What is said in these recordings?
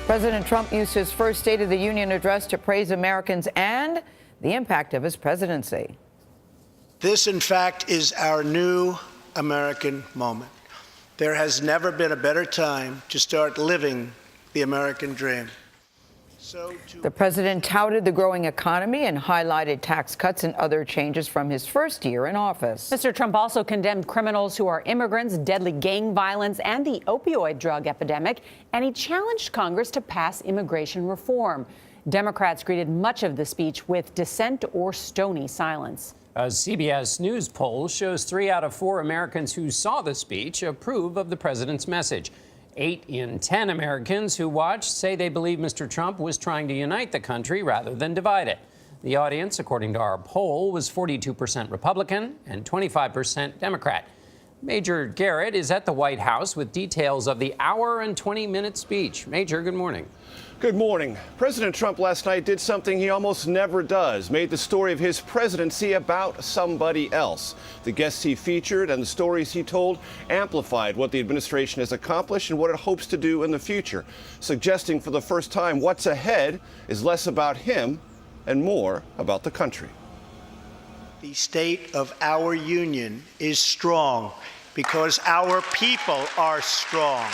President Trump used his first State of the Union address to praise Americans and the impact of his presidency. This, in fact, is our new American moment. There has never been a better time to start living the American dream. The president touted the growing economy and highlighted tax cuts and other changes from his first year in office. Mr. Trump also condemned criminals who are immigrants, deadly gang violence, and the opioid drug epidemic, and he challenged Congress to pass immigration reform. Democrats greeted much of the speech with dissent or stony silence. A CBS News poll shows 3 out of 4 Americans who saw the speech approve of the president's message. 8 in 10 Americans who watched say they believe Mr. Trump was trying to unite the country rather than divide it. The audience, according to our poll, was 42% Republican and 25% Democrat. Major Garrett is at the White House with details of the hour and 20-minute speech. Major, good morning. Good morning. President Trump last night did something he almost never does, made the story of his presidency about somebody else. The guests he featured and the stories he told amplified what the administration has accomplished and what it hopes to do in the future, suggesting for the first time what's ahead is less about him and more about the country. The state of our union is strong because our people are strong.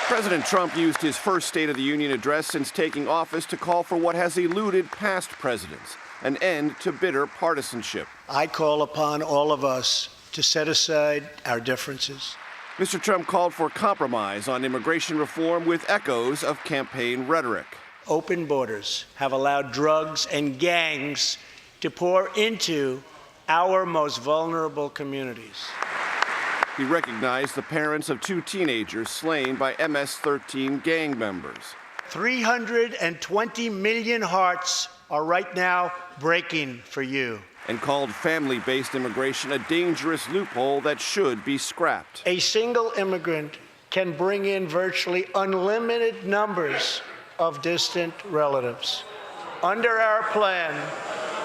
President Trump used his first State of the Union address since taking office to call for what has eluded past presidents, an end to bitter partisanship. I call upon all of us to set aside our differences. Mr. Trump called for compromise on immigration reform with echoes of campaign rhetoric. Open borders have allowed drugs and gangs to pour into our most vulnerable communities. He recognized the parents of 2 teenagers slain by MS-13 gang members. 320 million hearts are right now breaking for you. And called family-based immigration a dangerous loophole that should be scrapped. A single immigrant can bring in virtually unlimited numbers of distant relatives. Under our plan,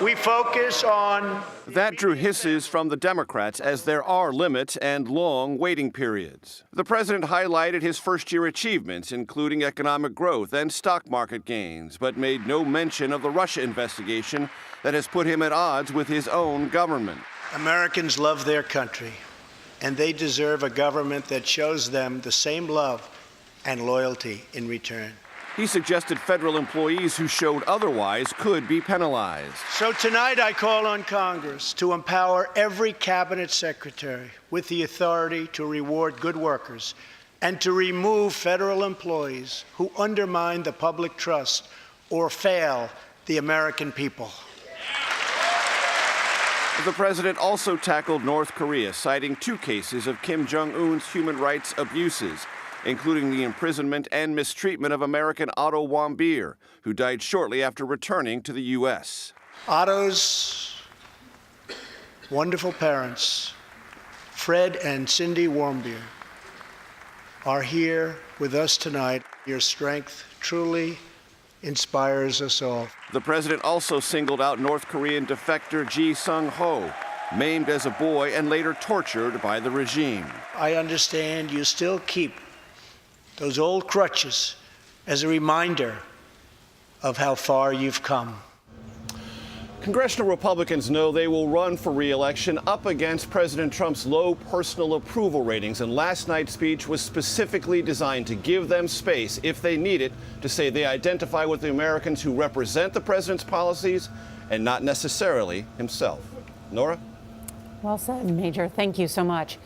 we focus on... That drew hisses from the Democrats as there are limits and long waiting periods. The president highlighted his first-year achievements, including economic growth and stock market gains, but made no mention of the Russia investigation that has put him at odds with his own government. Americans love their country, and they deserve a government that shows them the same love and loyalty in return. He suggested federal employees who showed otherwise could be penalized. So tonight I call on Congress to empower every cabinet secretary with the authority to reward good workers and to remove federal employees who undermine the public trust or fail the American people. The president also tackled North Korea, citing 2 cases of Kim Jong-un's human rights abuses, including the imprisonment and mistreatment of American Otto Warmbier, who died shortly after returning to the U.S. Otto's wonderful parents, Fred and Cindy Warmbier, are here with us tonight. Your strength truly inspires us all. The president also singled out North Korean defector Ji Sung-ho, maimed as a boy and later tortured by the regime. I understand you still keep those old crutches as a reminder of how far you've come. Congressional Republicans know they will run for re-election up against President Trump's low personal approval ratings, and last night's speech was specifically designed to give them space, if they need it, to say they identify with the Americans who represent the president's policies and not necessarily himself. Nora? Well said, Major. Thank you so much.